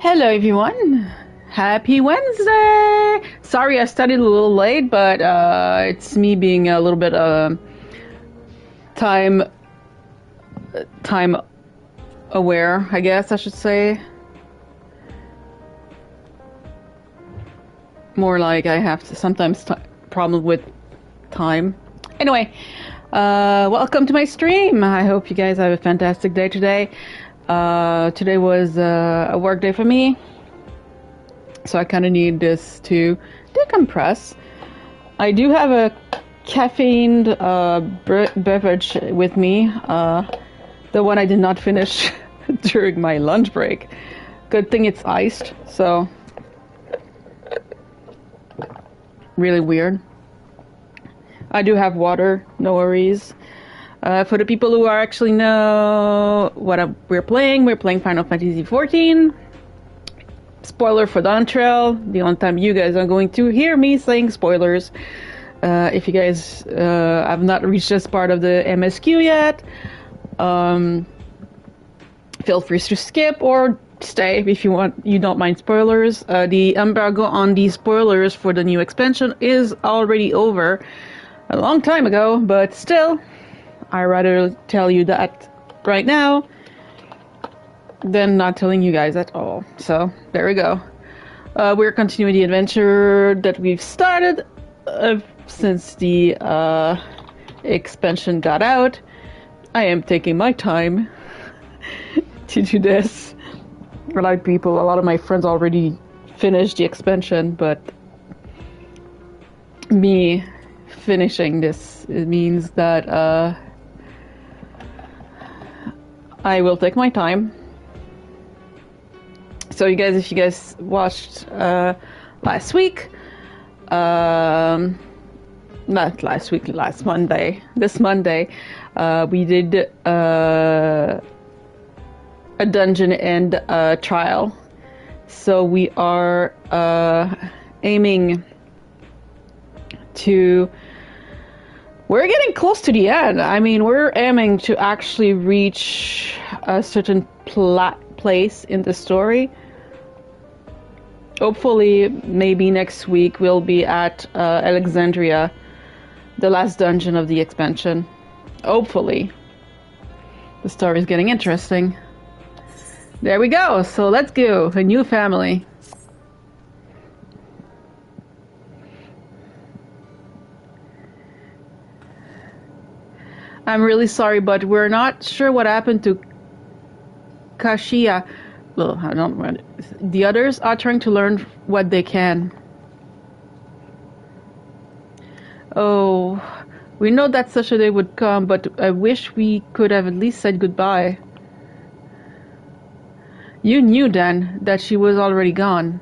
Hello everyone, happy Wednesday! Sorry I started a little late, but it's me being a little bit time aware, I guess I should say. More like I have to sometimes problem with time. Anyway, welcome to my stream. I hope you guys have a fantastic day today. Today was a work day for me, so I kind of need this to decompress. I do have a caffeined beverage with me, the one I did not finish during my lunch break. Good thing it's iced, so really weird. I do have water, no worries. For the people who are actually know what we're playing Final Fantasy XIV. Spoiler for Dawntrail, the only time you guys are going to hear me saying spoilers. If you guys have not reached this part of the MSQ yet, feel free to skip or stay if you want. You don't mind spoilers. The embargo on the spoilers for the new expansion is already over a long time ago, but still, I'd rather tell you that right now than not telling you guys at all. So, there we go. We're continuing the adventure that we've started since the expansion got out. I am taking my time to do this. A lot of my friends already finished the expansion, but me finishing this, it means that I will take my time. So if you guys watched last week, not last week, this Monday, we did a dungeon and trial. So we are aiming to... We're getting close to the end. I mean, we're aiming to actually reach a certain place in the story. Hopefully, maybe next week we'll be at Alexandria, the last dungeon of the expansion. Hopefully. The story is getting interesting. There we go. So let's go. A new family. I'm really sorry, but we're not sure what happened to Kashiya. Well, I don't know. The others are trying to learn what they can. Oh, we know that such a day would come, but I wish we could have at least said goodbye. You knew then that she was already gone.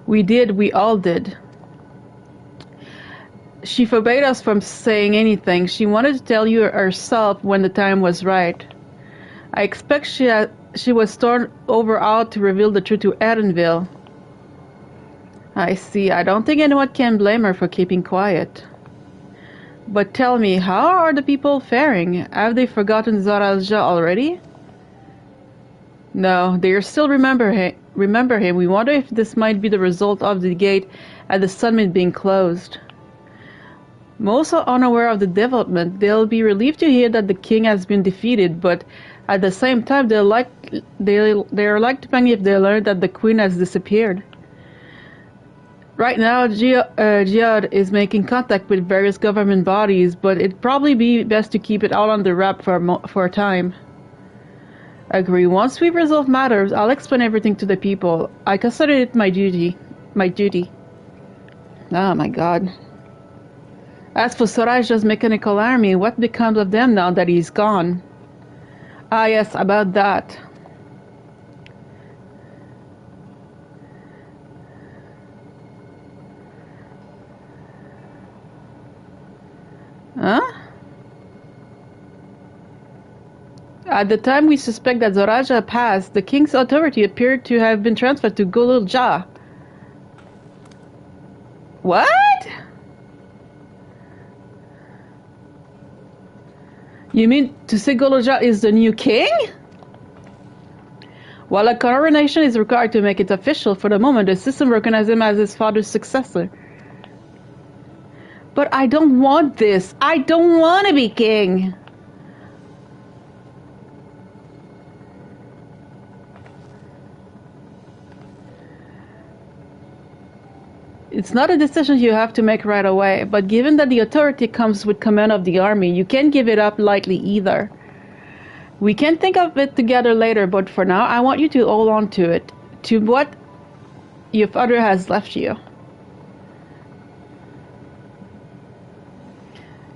We did, we all did. She forbade us from saying anything. She wanted to tell you herself when the time was right. I expect she was torn over out to reveal the truth to Edenville. I see. I don't think anyone can blame her for keeping quiet. But tell me, how are the people faring? Have they forgotten Zoraja already? No, they still remember him. We wonder if this might be the result of the gate at the summit being closed. Most are unaware of the development. They'll be relieved to hear that the king has been defeated, but at the same time, they're like to panic if they learn that the queen has disappeared. Right now, Jihad is making contact with various government bodies, but it'd probably be best to keep it all under wrap for a time. Agree. Once we've resolved matters, I'll explain everything to the people. I consider it my duty. Oh my god. As for Soraja's mechanical army, what becomes of them now that he's gone? Ah yes, about that. Huh? At the time we suspect that Zoraja passed, the king's authority appeared to have been transferred to Golulja. What? You mean to say Golulja is the new king? While a coronation is required to make it official, for the moment the system recognizes him as his father's successor. But I don't want this. I don't want to be king. It's not a decision you have to make right away, but given that the authority comes with command of the army, you can't give it up lightly either. We can think of it together later, but for now, I want you to hold on to it, to what your father has left you.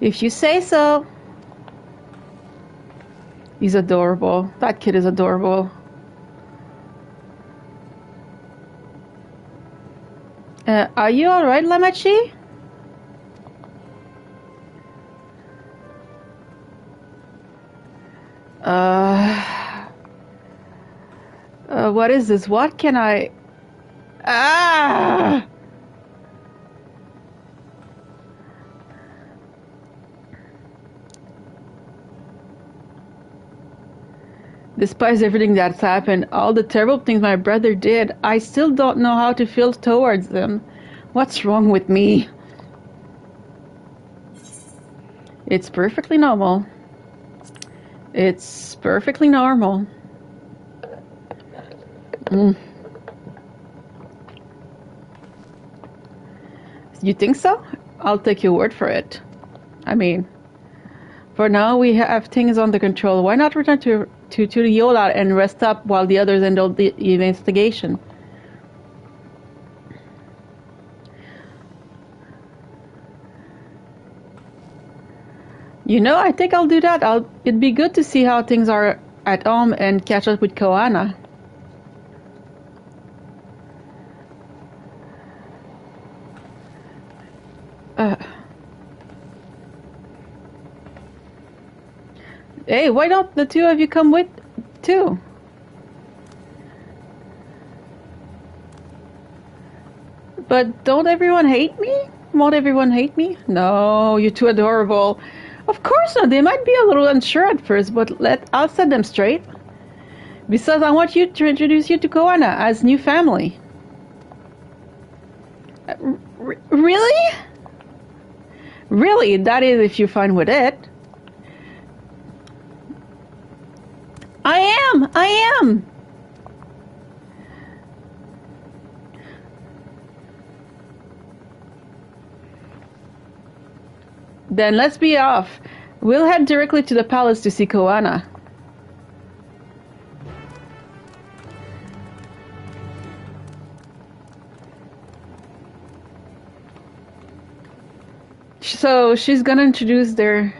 If you say so. He's adorable. That kid is adorable. Are you alright, Lamachi? What is this? What can I... Ah! Despite everything that's happened, all the terrible things my brother did, I still don't know how to feel towards him. What's wrong with me? It's perfectly normal. It's perfectly normal. You think so? I'll take your word for it. I mean, for now we have things under control. Why not return to the Yola and rest up while the others handle the investigation? You know, I think I'll do that. It'd be good to see how things are at home and catch up with Koana. Hey, why don't the two of you come with too? But don't everyone hate me? Won't everyone hate me? No, you're too adorable. Of course not. They might be a little unsure at first, but I'll set them straight. Besides, I want you to introduce you to Koana as new family. Really? Really? That is if you're fine with it. I am! Then let's be off. We'll head directly to the palace to see Koana. So she's gonna introduce their...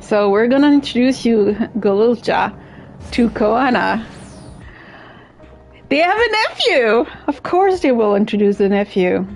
So we're gonna introduce you, Golulja, to Koana. They have a nephew! Of course they will introduce the nephew.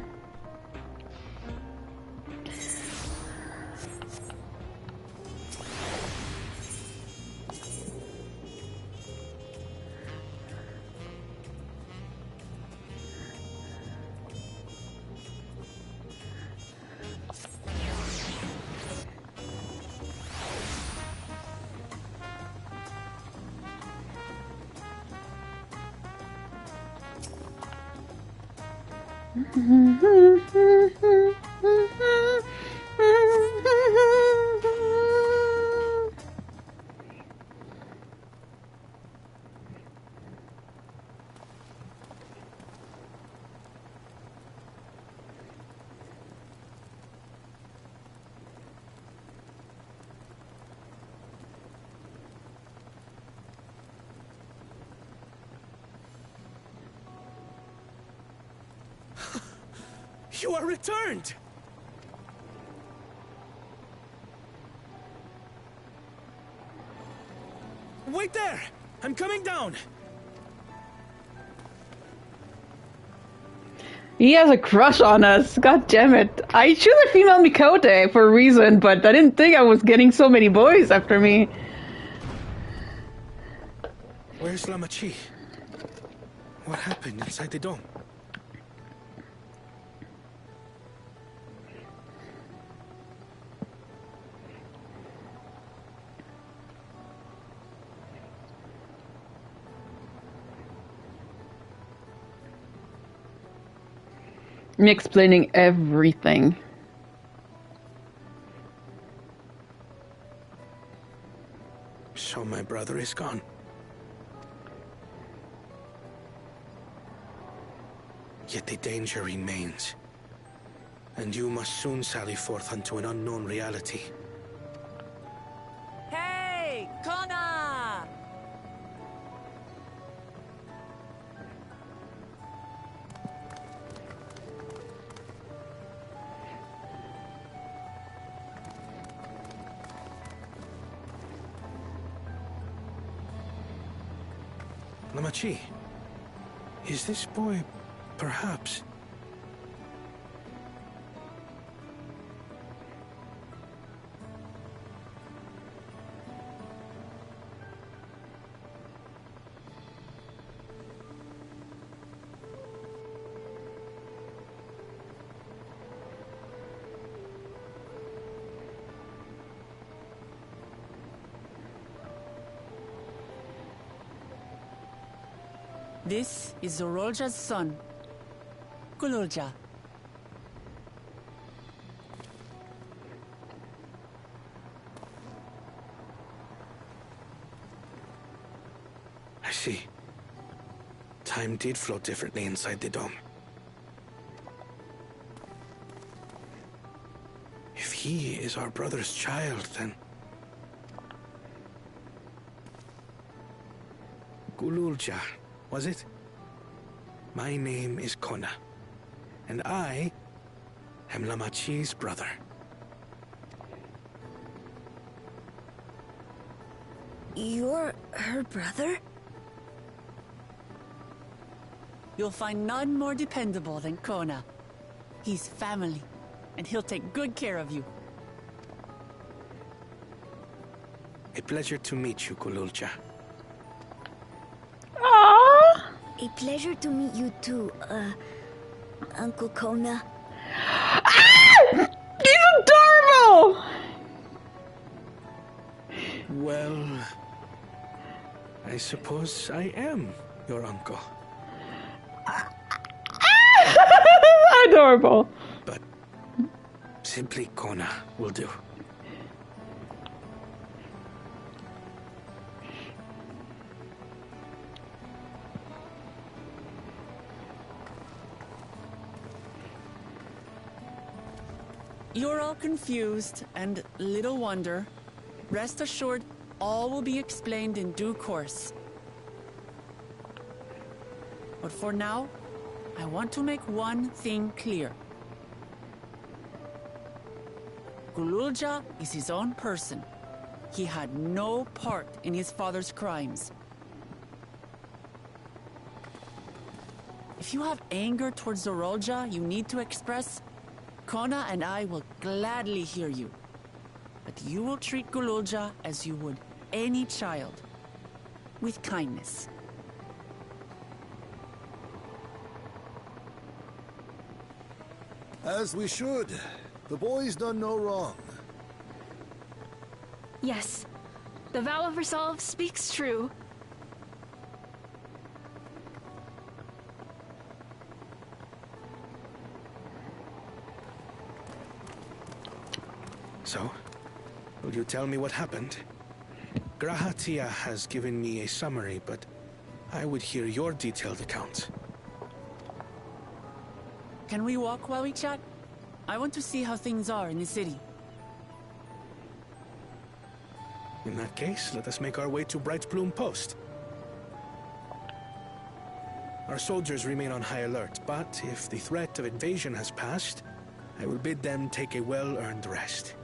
You are returned! Wait there! I'm coming down! He has a crush on us. God damn it. I choose a female Mikote for a reason, but I didn't think I was getting so many boys after me. Where's Lamachi? What happened inside the dome? Me explaining everything. So my brother is gone. Yet the danger remains. And you must soon sally forth unto an unknown reality. Hey, Kona! Namachi, is this boy, perhaps? This is Zorolja's son, Gululja. I see. Time did flow differently inside the dome. If he is our brother's child, then... Gululja, was it? My name is Kona, and I am Lamachi's brother. You're her brother? You'll find none more dependable than Kona. He's family, and he'll take good care of you. A pleasure to meet you, Gululja. Aww. A pleasure to meet you too, Uncle Kona. Ah! He's adorable! Well, I suppose I am your uncle. Adorable. But simply Kona will do. You're all confused, and little wonder. Rest assured, all will be explained in due course. But for now, I want to make one thing clear. Gululja is his own person. He had no part in his father's crimes. If you have anger towards Zorolja you need to express, Kona and I will gladly hear you. But you will treat Gululja as you would any child, with kindness. As we should. The boy's done no wrong. Yes, the vow of resolve speaks true. So, will you tell me what happened? Grahatia has given me a summary, but I would hear your detailed account. Can we walk while we chat? I want to see how things are in the city. In that case, let us make our way to Bright Bloom Post. Our soldiers remain on high alert, but if the threat of invasion has passed, I will bid them take a well-earned rest.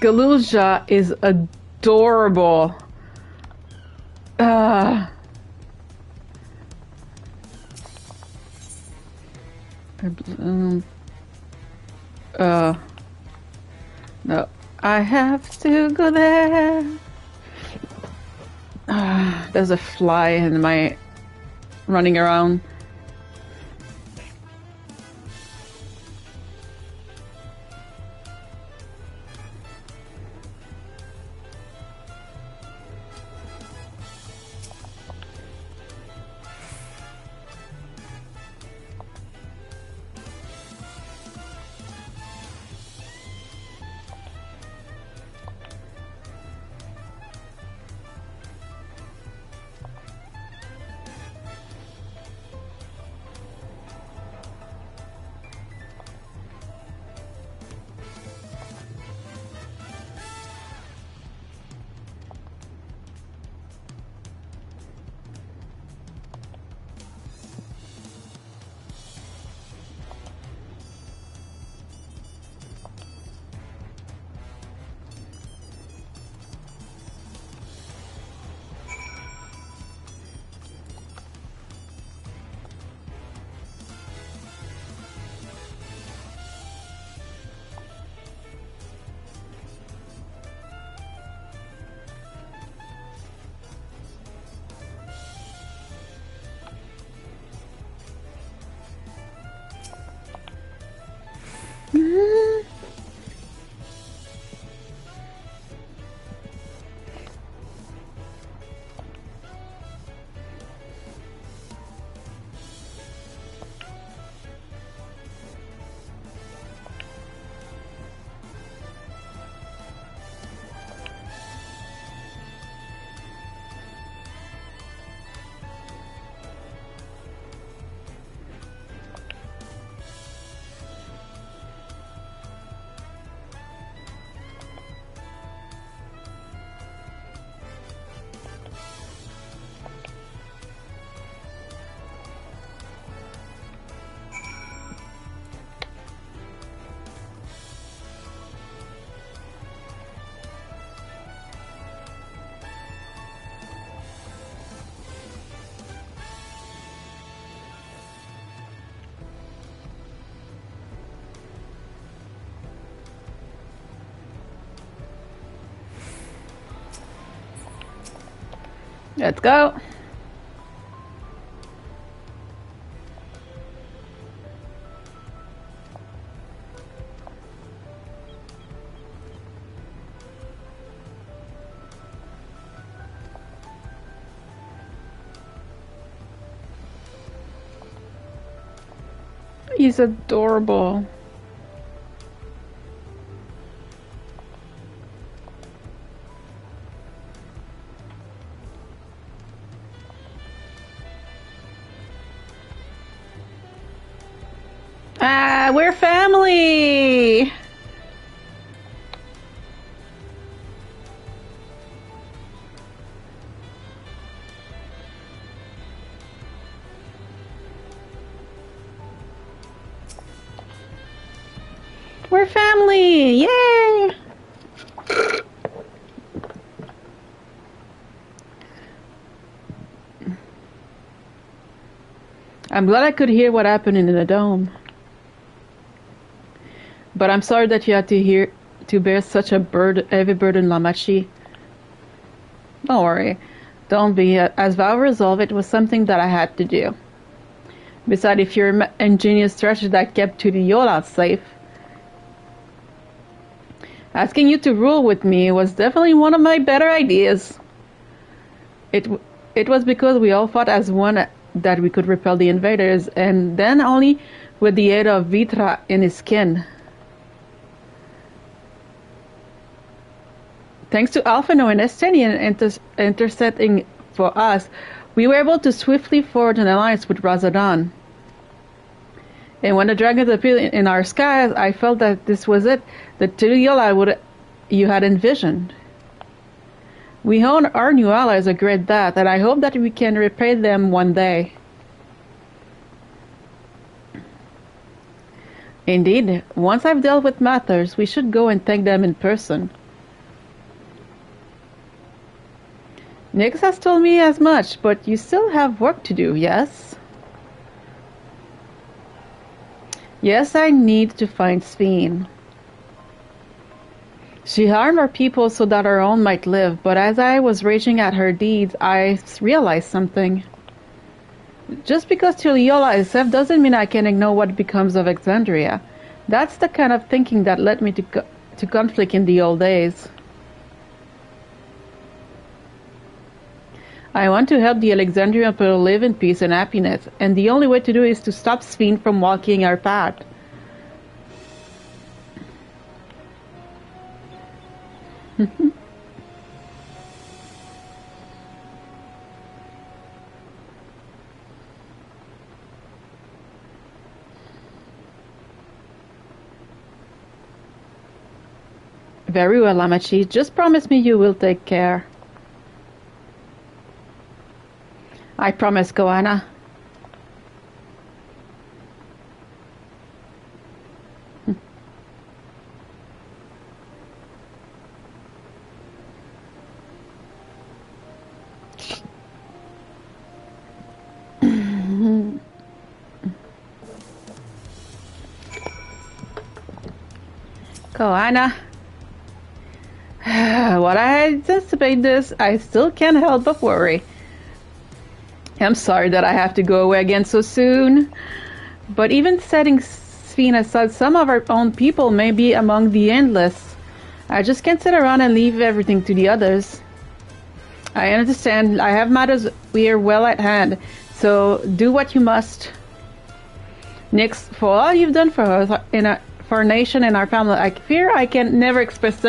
Gululja is adorable. No, I have to go there. There's a fly in my running around. Let's go. He's adorable. Ah, we're family! We're family! Yay! I'm glad I could hear what happened in the dome. But I'm sorry that you had to bear such a heavy burden, Lamachi. Don't worry. Don't be. As Val resolved, it was something that I had to do. Besides, if your ingenious strategy that kept to the Yola safe, asking you to rule with me was definitely one of my better ideas. It was because we all fought as one that we could repel the invaders, and then only with the aid of Vitra in his skin. Thanks to Alphino and Estenian intercepting for us, we were able to swiftly forge an alliance with Razadon. And when the dragons appeared in our skies, I felt that this was it, the Yola you had envisioned. We own our new allies a great debt, and I hope that we can repay them one day. Indeed, once I've dealt with matters, we should go and thank them in person. Nix has told me as much, but you still have work to do, yes? Yes, I need to find Sveen. She harmed our people so that our own might live, but as I was raging at her deeds, I realized something. Just because Tuliola is safe doesn't mean I can ignore what becomes of Alexandria. That's the kind of thinking that led me to conflict in the old days. I want to help the Alexandrian people live in peace and happiness, and the only way to do it is to stop Sveen from walking our path. Very well, Amachi. Just promise me you will take care. I promise, Koana. Koana. What I anticipate this, I still can't help but worry. I'm sorry that I have to go away again so soon. But even setting Sveen aside, some of our own people may be among the endless. I just can't sit around and leave everything to the others. I understand. I have matters we are well at hand. So do what you must. Nix, for all you've done for us, for our nation and our family, I fear I can never express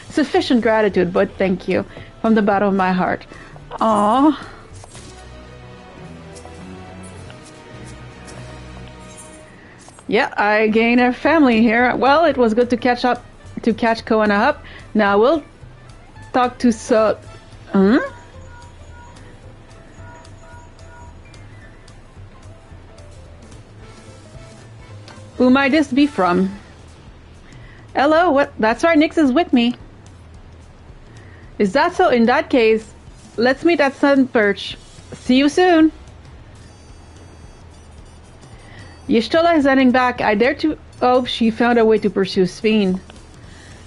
sufficient gratitude, but thank you from the bottom of my heart. Aww. Yeah, I gained a family here. Well, it was good to catch Koana up. Now we'll talk to Who might this be from? Hello, what? That's right, Nix is with me. Is that so? In that case, let's meet at Sun Perch. See you soon. Y'shtola is heading back. I dare to hope she found a way to pursue Sveen.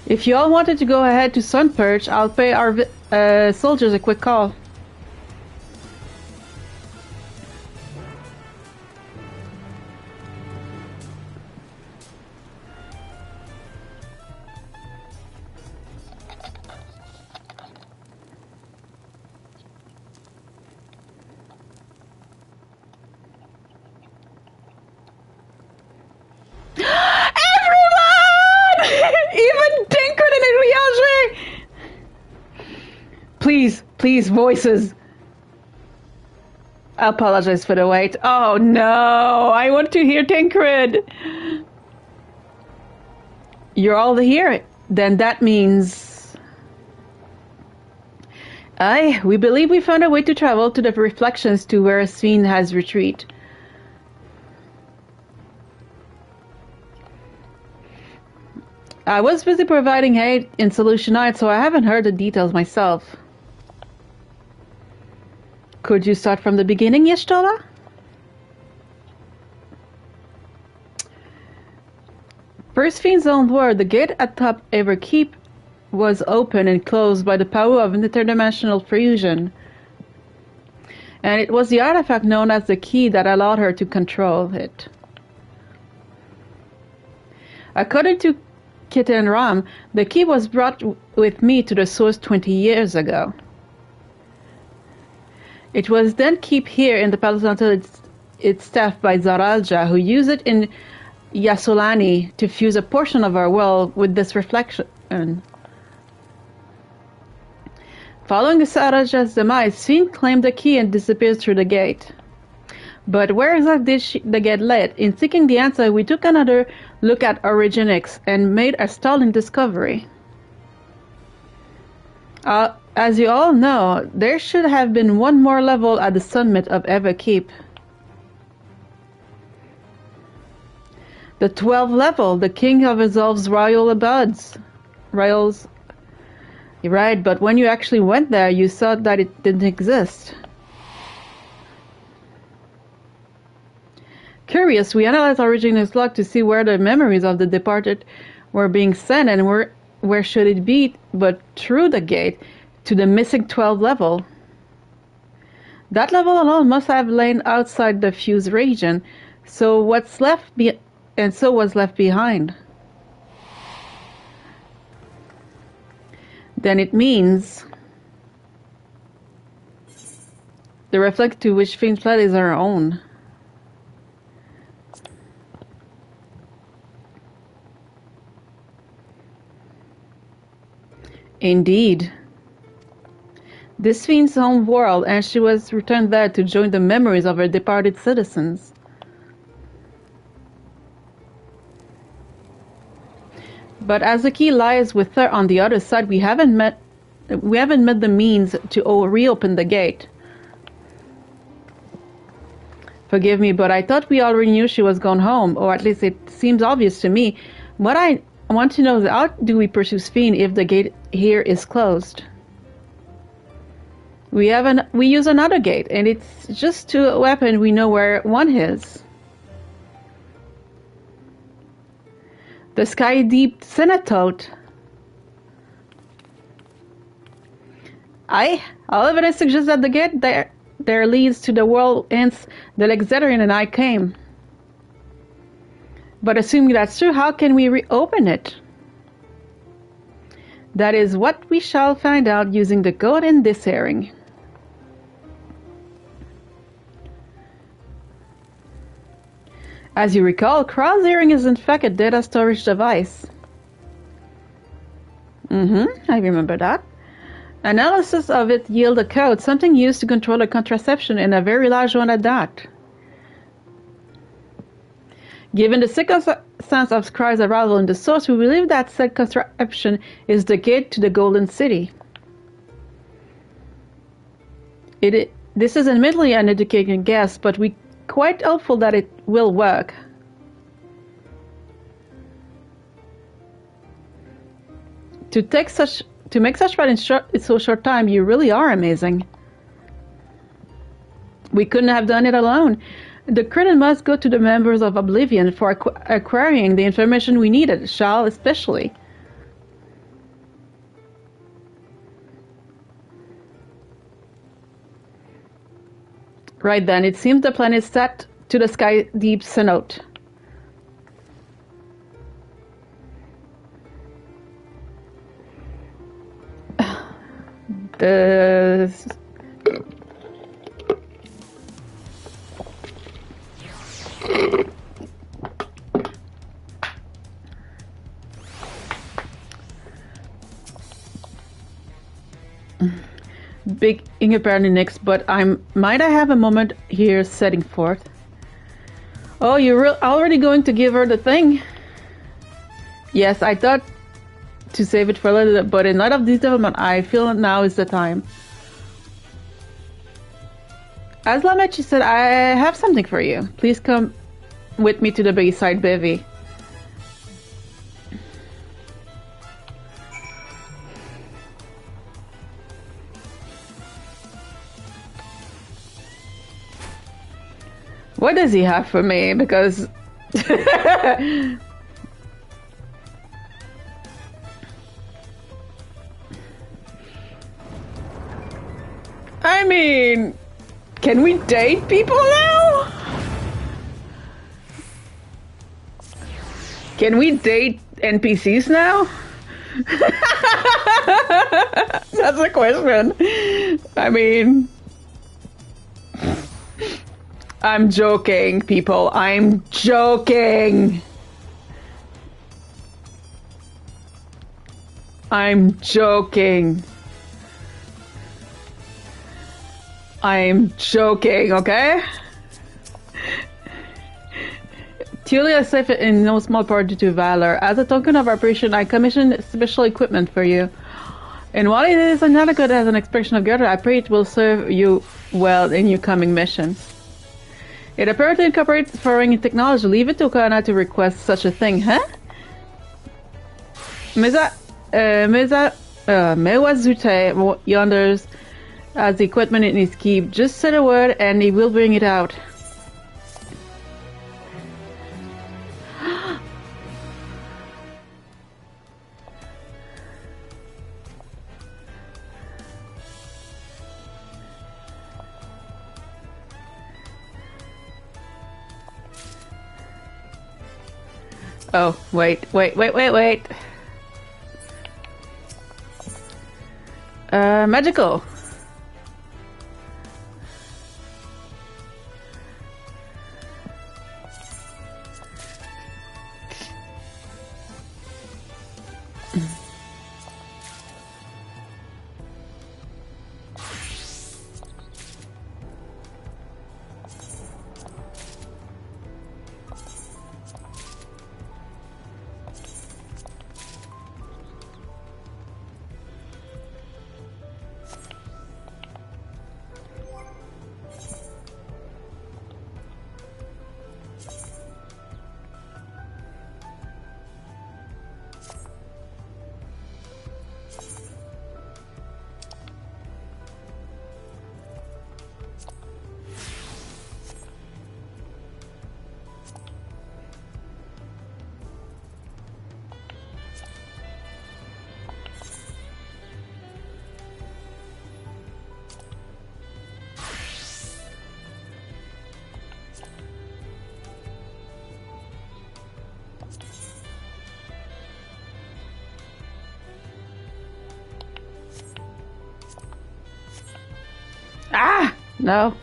If you all wanted to go ahead to Sun Perch, I'll pay our soldiers a quick call. please, please, voices. I apologize for the wait. Oh no, I want to hear Tancred. You're all here. Then that means... Aye, we believe we found a way to travel to the reflections to where Sven has retreat. I was busy providing aid in Solution 9, so I haven't heard the details myself. Could you start from the beginning, Y'shtola? First Fiend's own word, the gate at top Everkeep was open and closed by the power of an interdimensional fusion. And it was the artifact known as the key that allowed her to control it. According to Kitten Ram, the key was brought with me to the source 20 years ago. It was then kept here in the palace until it's staffed by Zaralja, who used it in Yasolani to fuse a portion of our world with this reflection. Following the Zaralja's demise, Sven claimed the key and disappeared through the gate. But where exactly did the gate lead? In seeking the answer, we took another look at Originix and made a startling discovery. As you all know, there should have been one more level at the summit of Everkeep. The 12th level, the King of Resolve's royal abodes. Royals. You're right, but when you actually went there, you saw that it didn't exist. Curious, we analyzed Origin's log to see where the memories of the departed were being sent and where should it be but through the gate to the missing 12th level. That level alone must have lain outside the fused region, so what's left was left behind. Then it means the reflect to which Fiend fled is our own. Indeed. This Fiend's home world, and she was returned there to join the memories of her departed citizens. But as the key lies with her on the other side, we haven't met the means to reopen the gate. Forgive me, but I thought we already knew she was gone home, or at least it seems obvious to me. What I want to know is how do we pursue Sven if the gate here is closed? We use another gate, and it's just to a weapon we know where one is. The Sky Deep Cenatote. All evidence suggests that the gate there leads to the world whence the Lexeterian and I came. But assuming that's true, how can we reopen it? That is what we shall find out using the code in this hearing. As you recall, cross-hearing is in fact a data storage device. I remember that. Analysis of it yield a code, something used to control a contraception, and a very large one at that. Given the circumstance of Sky's arrival in the source, we believe that said contraption is the gate to the Golden City. This is admittedly an educated guess, but we quite hopeful that it will work. To make such fun in so short time, you really are amazing. We couldn't have done it alone. The credit must go to the members of Oblivion for acquiring the information we needed, Shal especially. Right then, it seems the plan is set to the Sky Deep Cenote. big ink apparently next, but might I have a moment here setting forth? Oh, you're already going to give her the thing? Yes, I thought to save it for later, but in light of this development, I feel now is the time. As Lamechi said, I have something for you. Please come with me to the Bayside Bevy. What does he have for me? Because... I mean... Can we date people now? Can we date NPCs now? That's a question. I mean... I'm joking, people. I'm joking. I'm joking. I'm joking, okay? Tulia is safe in no small part due to valor. As a token of appreciation, I commissioned special equipment for you. And while it is inadequate as an expression of gratitude, I pray it will serve you well in your coming missions. It apparently incorporates foreign technology. Leave it to Kana to request such a thing, huh? Mewazute yonders has the equipment in his keep. Just say a word and he will bring it out. Oh, wait. Magical. Ah! No.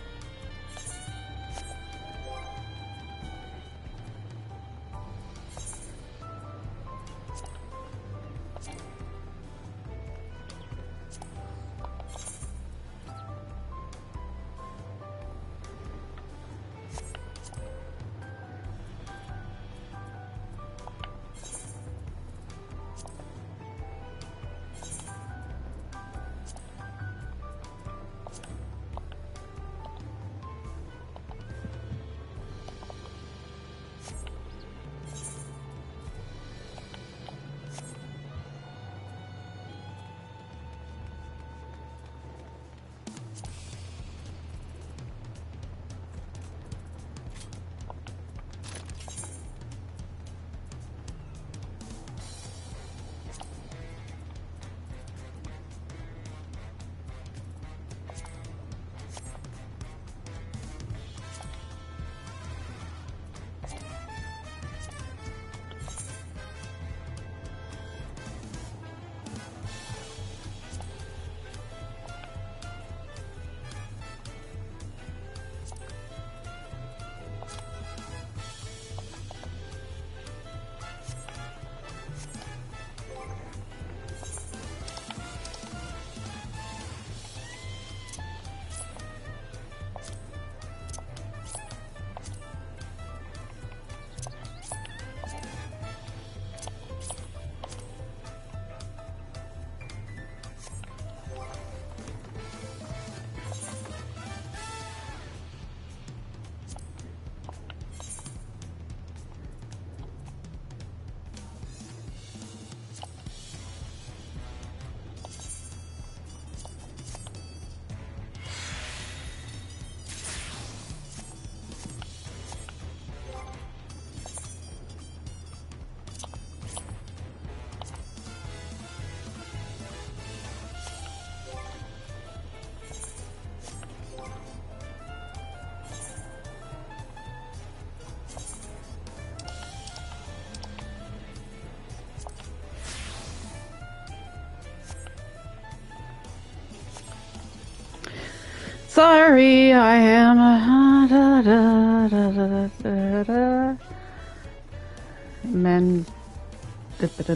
Sorry, I am a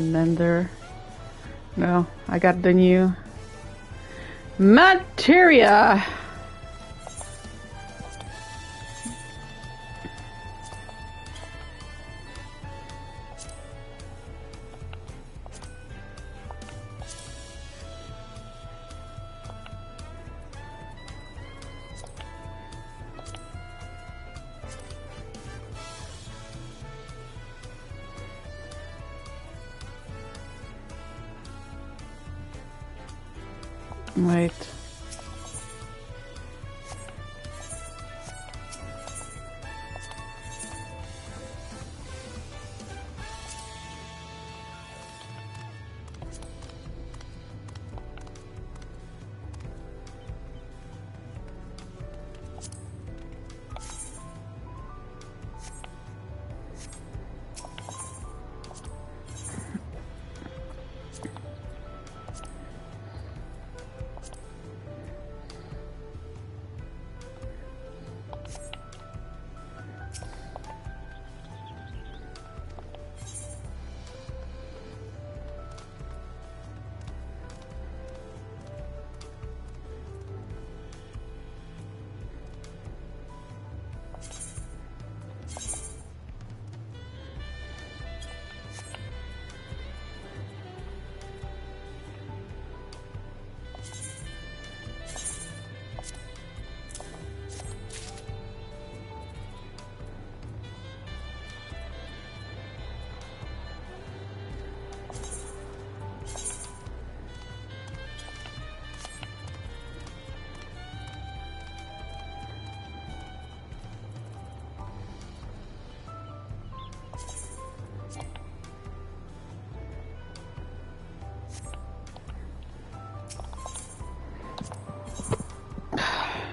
mender. No, I got the new materia. Wait.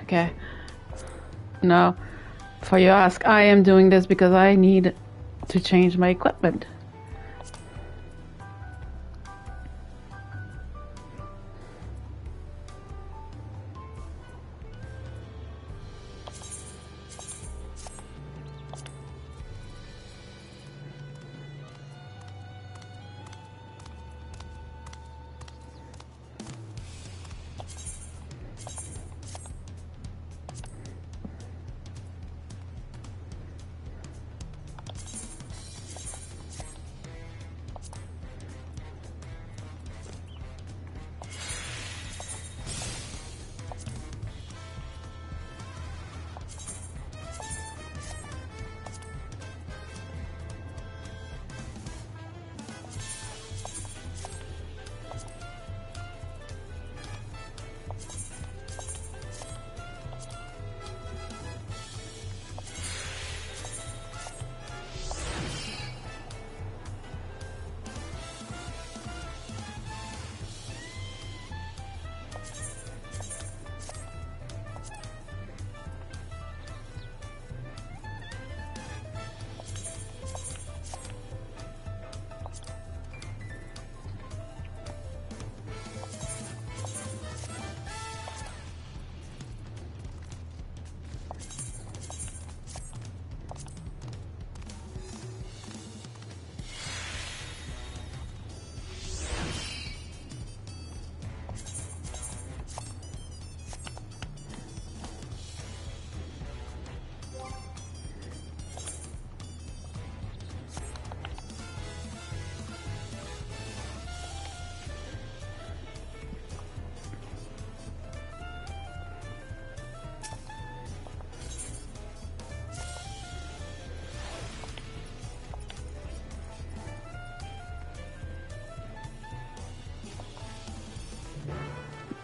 Okay. No. For you ask, I am doing this because I need to change my equipment.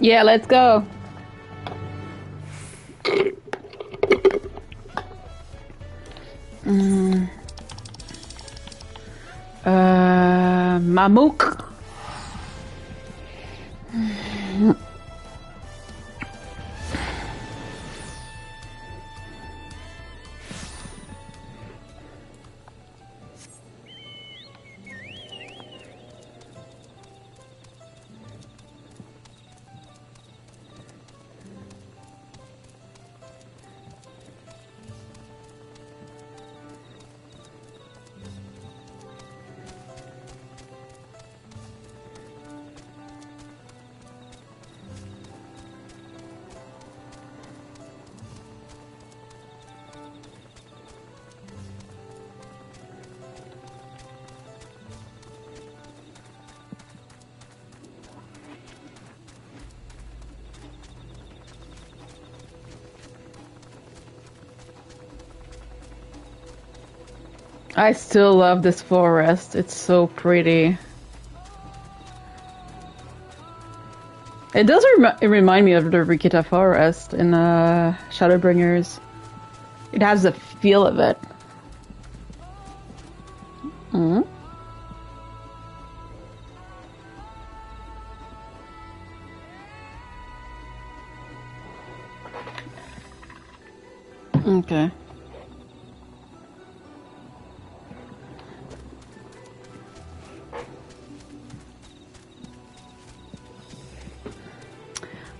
Yeah, let's go. Mamook. I still love this forest. It's so pretty. It does remind me of the Rikita forest in Shadowbringers. It has the feel of it. Mm. Okay.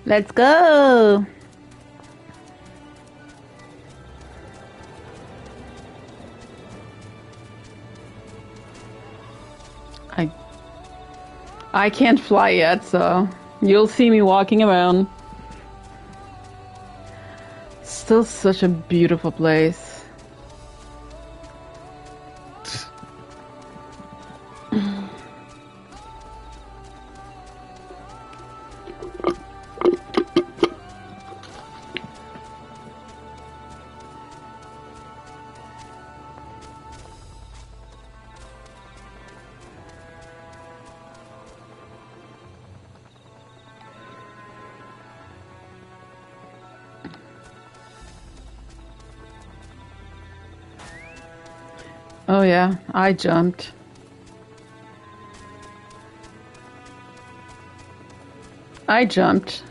Let's go. I can't fly yet, so you'll see me walking around. Still such a beautiful place. Oh yeah, I jumped. I jumped.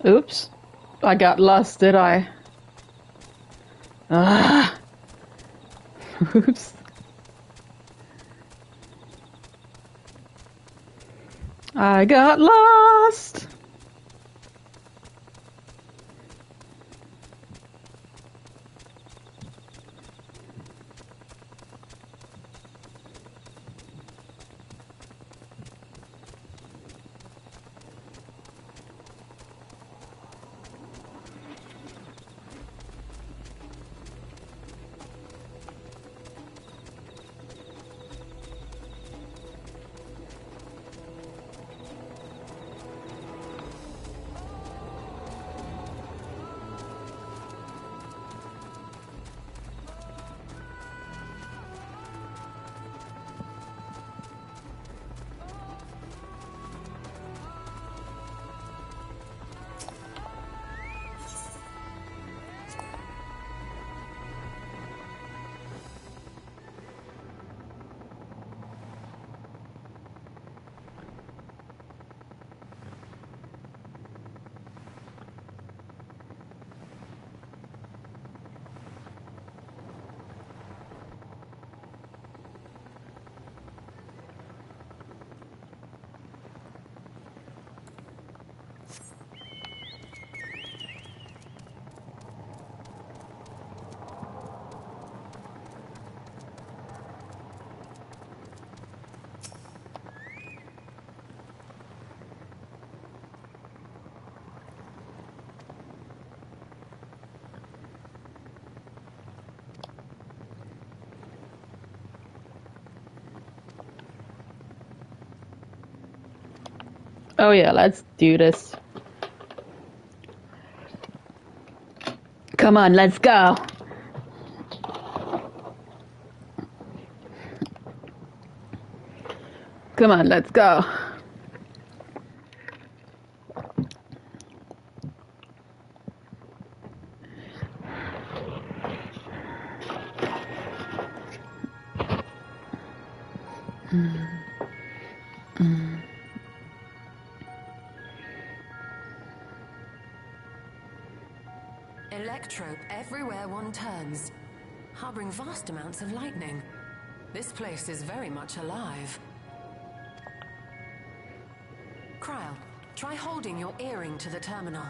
Oops. I got lost, did I? Ah. Oops. I got lost. Oh yeah, let's do this. Come on, let's go. Come on, let's go. everywhere one turns, harboring vast amounts of lightning. This place is very much alive. Kryl, try holding your earring to the terminal.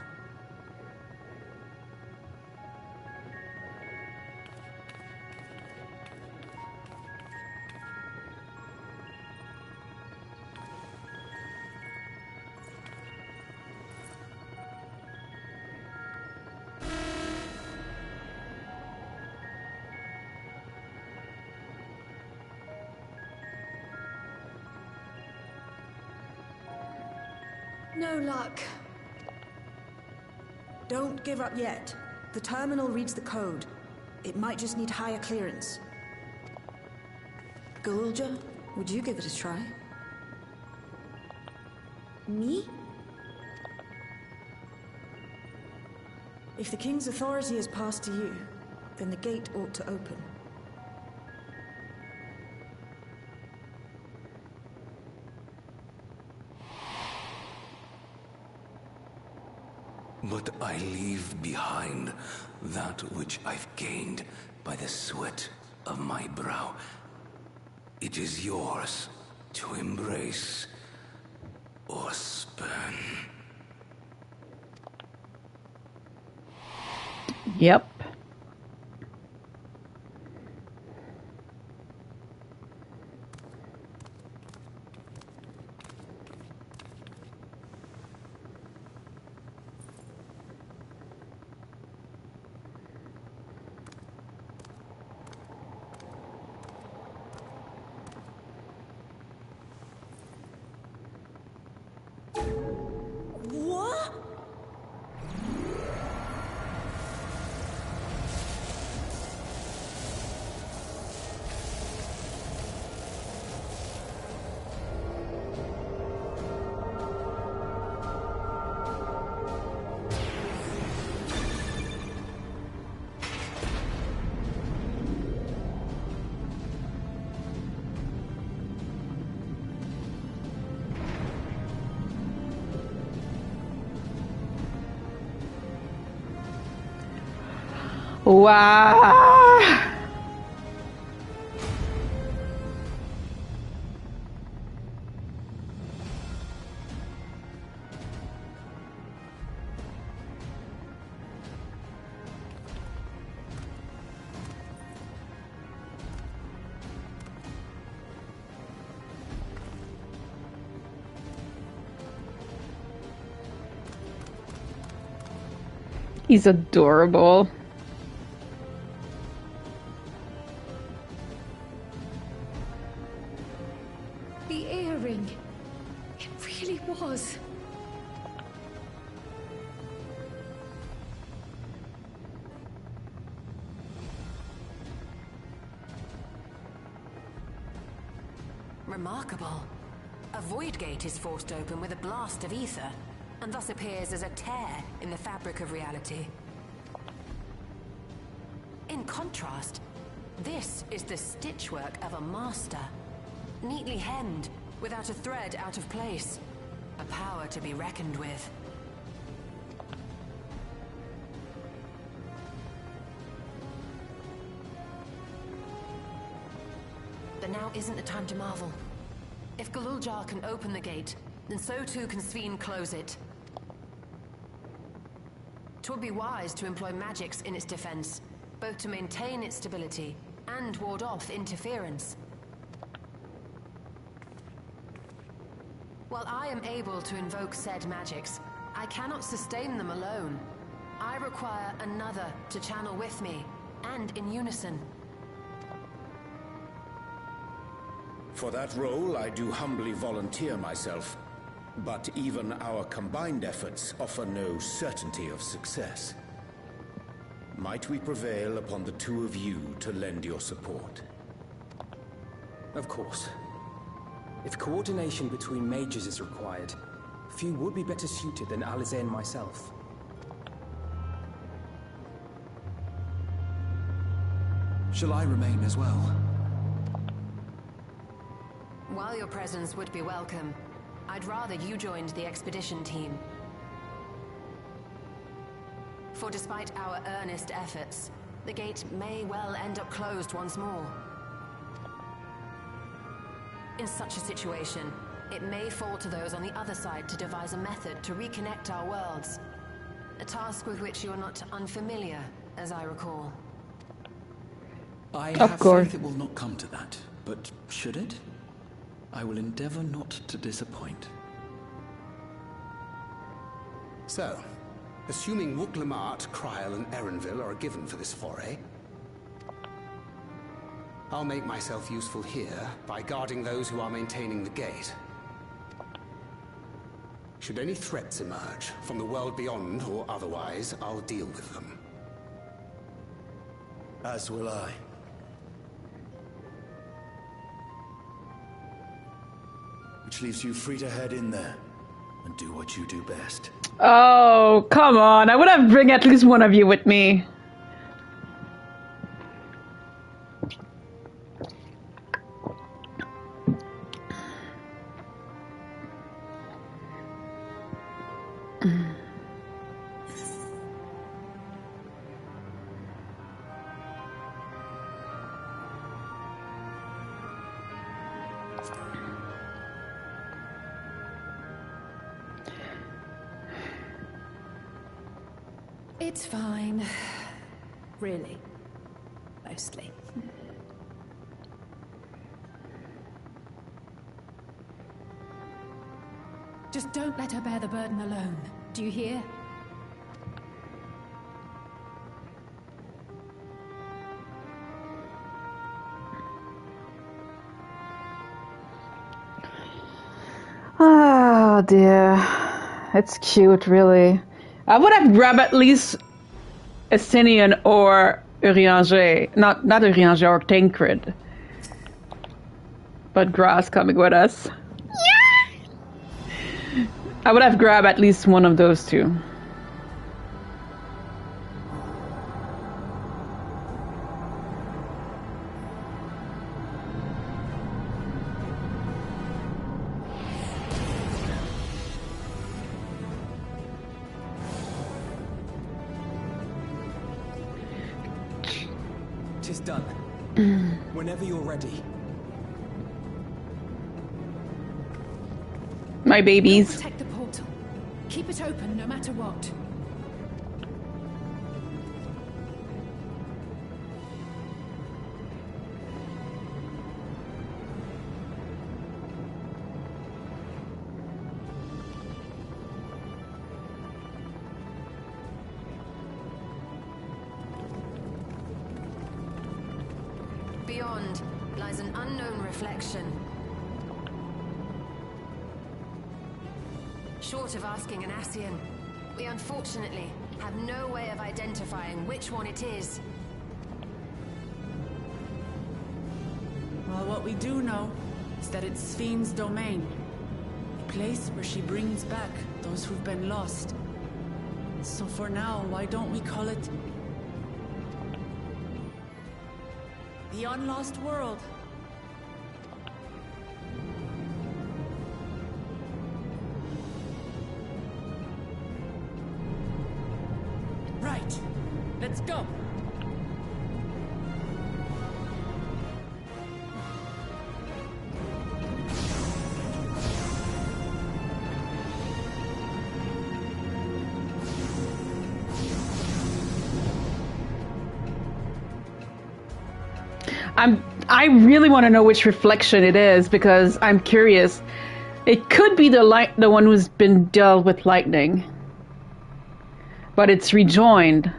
No luck. Don't give up yet. The terminal reads the code. It might just need higher clearance. Galulja, would you give it a try? Me? If the King's authority is passed to you, then the gate ought to open. But I leave behind that which I've gained by the sweat of my brow. It is yours to embrace or spurn. Yep. What? Wow. He's adorable. The earring. It really was. Remarkable. A void gate is forced open with a blast of ether, and thus appears as a tear in the fabric of reality. In contrast, this is the stitchwork of a master. Neatly hemmed, without a thread out of place. A power to be reckoned with. But now isn't the time to marvel. If Galulja can open the gate, then so too can Sveen close it. 'Twould be wise to employ magics in its defense, both to maintain its stability and ward off interference. While I am able to invoke said magics, I cannot sustain them alone. I require another to channel with me, and in unison. For that role, I do humbly volunteer myself. But even our combined efforts offer no certainty of success. Might we prevail upon the two of you to lend your support? Of course. If coordination between mages is required, few would be better suited than Alize and myself. Shall I remain as well? While your presence would be welcome, I'd rather you joined the expedition team. For despite our earnest efforts, the gate may well end up closed once more. In such a situation, it may fall to those on the other side to devise a method to reconnect our worlds. A task with which you are not unfamiliar, as I recall. I have faith it will not come to that, but should it? I will endeavor not to disappoint. So, assuming Wooklamart, Kryl, and Erenville are a given for this foray, I'll make myself useful here by guarding those who are maintaining the gate. Should any threats emerge, from the world beyond or otherwise, I'll deal with them. As will I. Which leaves you free to head in there and do what you do best. Oh, come on. I would have bring at least one of you with me. It's fine. Really. Mostly. Just don't let her bear the burden alone. Do you hear? Oh dear. It's cute, really. I would have grabbed at least Estinian or Urianger. Not Urianger or Tancred. But Gra's coming with us. Yeah! I would have grabbed at least one of those two. Tis done. Whenever you're ready. My babies. We'll protect the portal. Keep it open no matter what. Beyond lies an unknown reflection. Short of asking an Ascian, we unfortunately have no way of identifying which one it is. Well, what we do know is that it's Fiend's domain. A place where she brings back those who've been lost. So for now, why don't we call it the Unlost World? Right. Let's go. I really want to know which reflection it is because I'm curious. It could be the one who's been dealt with lightning, but it's rejoined.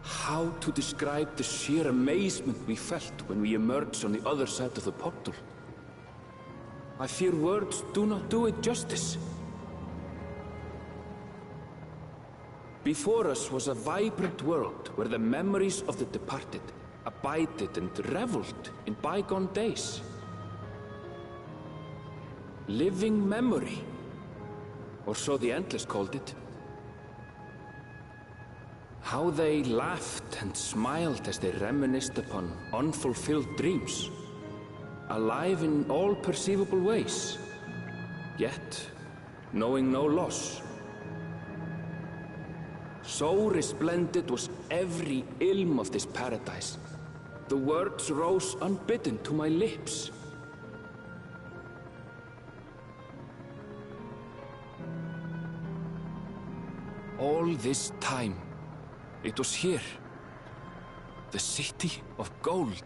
How to describe the sheer amazement we felt when we emerged on the other side of the portal? I fear words do not do it justice. Before us was a vibrant world where the memories of the departed abided and reveled in bygone days. living memory. Or so the Endless called it. How they laughed and smiled as they reminisced upon unfulfilled dreams. Alive in all perceivable ways, yet knowing no loss. So resplendent was every ilm of this paradise. The words rose unbidden to my lips. All this time, it was here, the city of gold.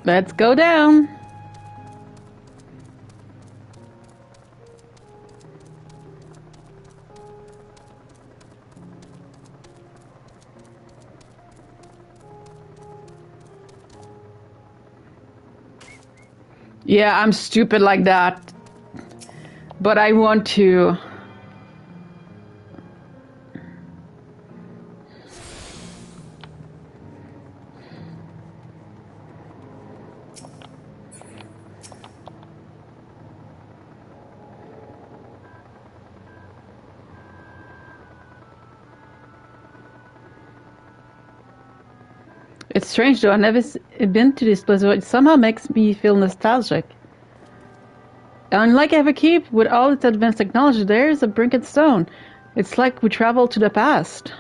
Let's go down. Yeah, I'm stupid like that. But I want to. It's strange though, I've never been to this place, but it somehow makes me feel nostalgic. Unlike Everkeep, with all its advanced technology, there's a brick and stone. It's like we traveled to the past.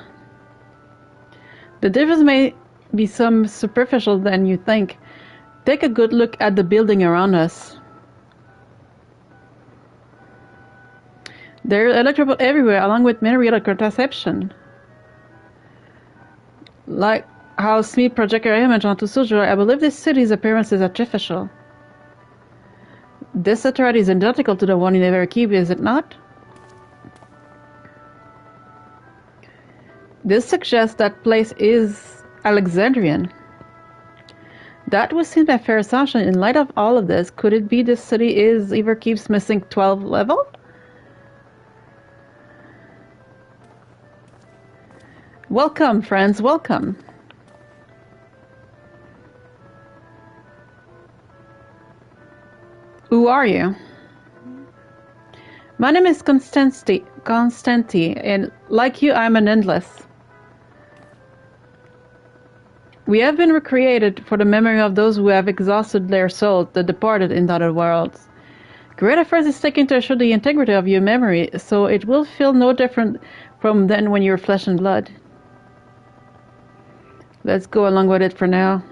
The difference may be some superficial than you think. Take a good look at the building around us. There are electrical everywhere, along with myriad contraception. Like how Smith projected her image onto Soldier, I believe this city's appearance is artificial. This satellite is identical to the one in Everkeep, is it not? This suggests that place is Alexandrian. That would seem a fair assumption. In light of all of this, could it be this city is Everkeep's missing 12 level? Welcome, friends, welcome. Who are you? My name is Constanti, and like you, I'm an Endless. We have been recreated for the memory of those who have exhausted their souls, the departed in other worlds. Great effort is taken to assure the integrity of your memory, so it will feel no different from then when you're flesh and blood. Let's go along with it for now.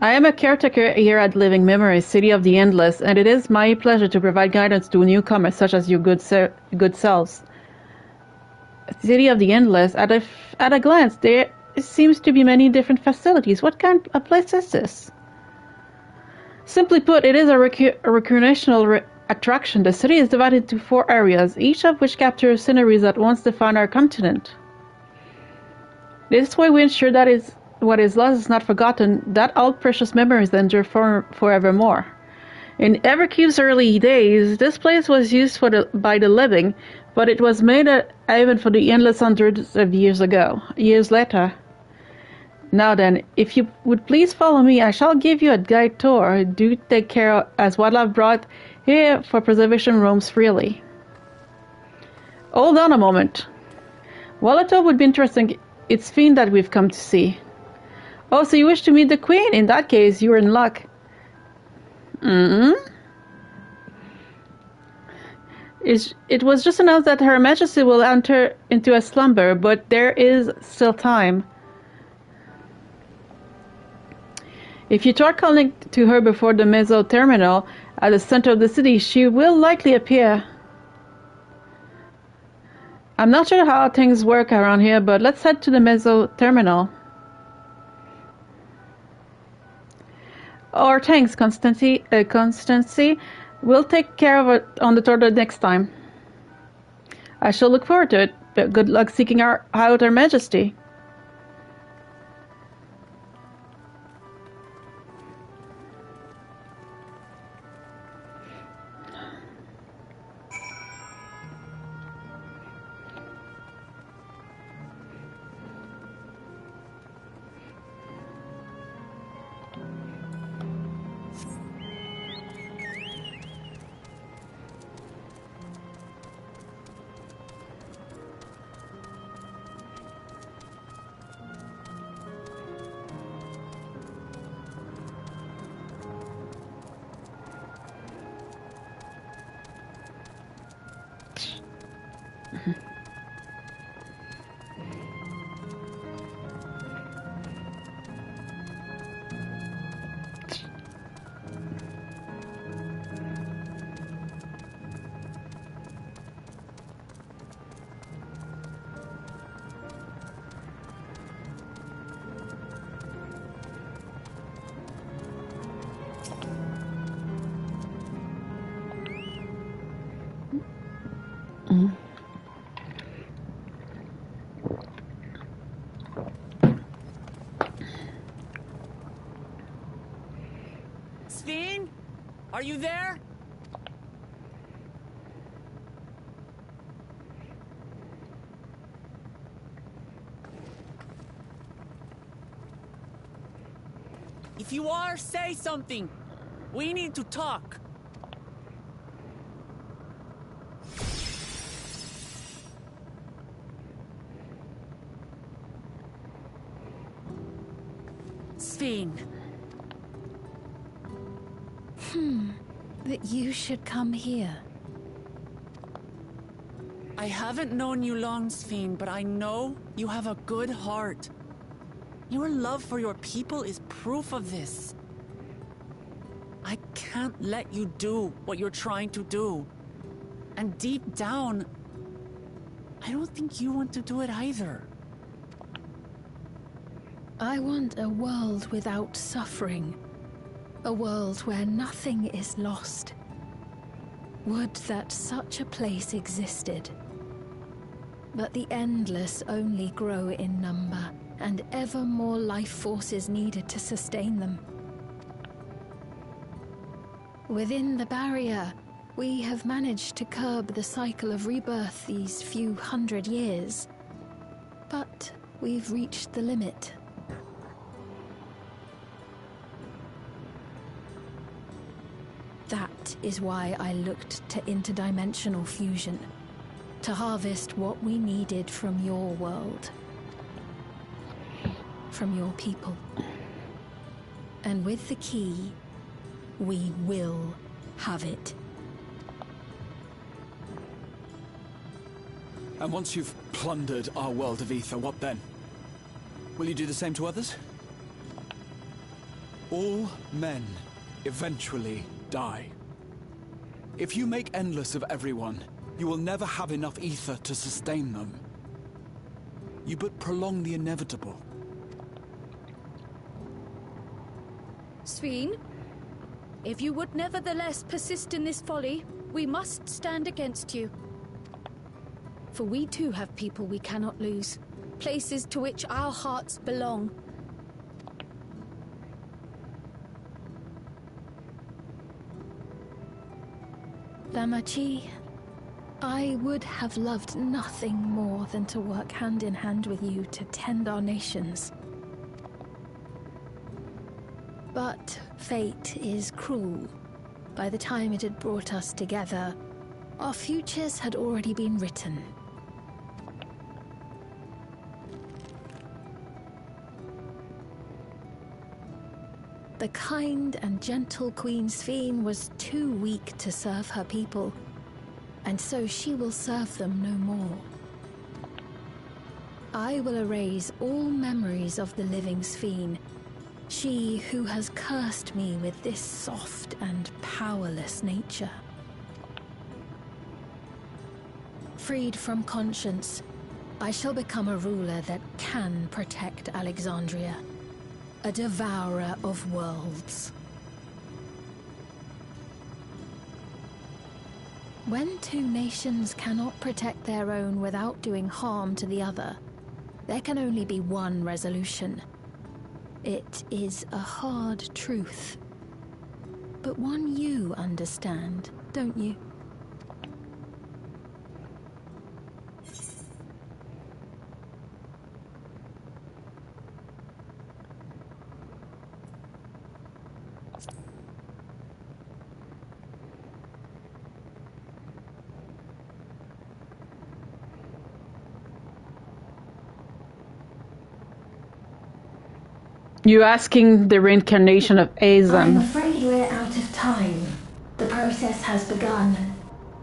I am a caretaker here at Living Memory, City of the Endless, and it is my pleasure to provide guidance to newcomers such as your good selves. City of the Endless, at a glance, there seems to be many different facilities. What kind of place is this? Simply put, it is a recreational attraction. The city is divided into 4 areas, each of which captures sceneries that once defined our continent. This way we ensure that what is lost is not forgotten, that all precious memories endure forevermore. In Everkeep's early days, this place was used by the living, but it was made a haven for the Endless hundreds of years later. Now then, if you would please follow me, I shall give you a guide tour. Do take care, as what I've brought here for preservation roams freely. Hold on a moment. While I thought would be interesting, it's Fiend that we've come to see. Oh, so you wish to meet the Queen? In that case, you're in luck. It was just announced that Her Majesty will enter into a slumber, but there is still time. If you try calling to her before the Mezzo terminal at the center of the city, she will likely appear. I'm not sure how things work around here, but let's head to the Mezzo terminal. Or thanks, Constancy. We'll take care of it on the tour next time. I shall look forward to it. But good luck seeking out Her Majesty. Steen? Are you there? If you are, say something. We need to talk. Steen. That you should come here. I haven't known you long, Steen, but I know you have a good heart. Your love for your people is proof of this. I can't let you do what you're trying to do. And deep down, I don't think you want to do it either. I want a world without suffering. A world where nothing is lost. Would that such a place existed. But the endless only grow in number, and ever more life forces needed to sustain them. Within the barrier, we have managed to curb the cycle of rebirth these few hundred years. But we've reached the limit. That is why I looked to interdimensional fusion, to harvest what we needed from your world, from your people. And with the key, we will have it. And once you've plundered our world of ether, what then? Will you do the same to others? All men eventually die. If you make endless of everyone, you will never have enough ether to sustain them. You but prolong the inevitable. Sveen, if you would nevertheless persist in this folly, we must stand against you. For we too have people we cannot lose, places to which our hearts belong. Yamijay, I would have loved nothing more than to work hand in hand with you to tend our nations. But fate is cruel. By the time it had brought us together, our futures had already been written. The kind and gentle Queen Sveen was too weak to serve her people. and so she will serve them no more. I will erase all memories of the living Sphene, she who has cursed me with this soft and powerless nature. Freed from conscience, I shall become a ruler that can protect Alexandria, a devourer of worlds. When two nations cannot protect their own without doing harm to the other, there can only be one resolution. It is a hard truth, but one you understand, don't you? You asking the reincarnation of Azan? I'm afraid we're out of time. The process has begun,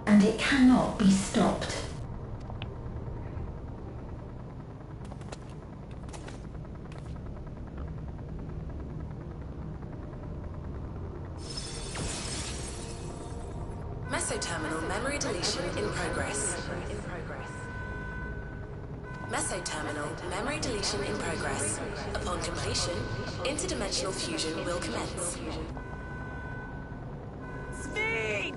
and it cannot be stopped. Mesoterminal memory deletion in progress. Mesoterminal memory deletion in progress. Upon completion, interdimensional fusion will commence. Sphene!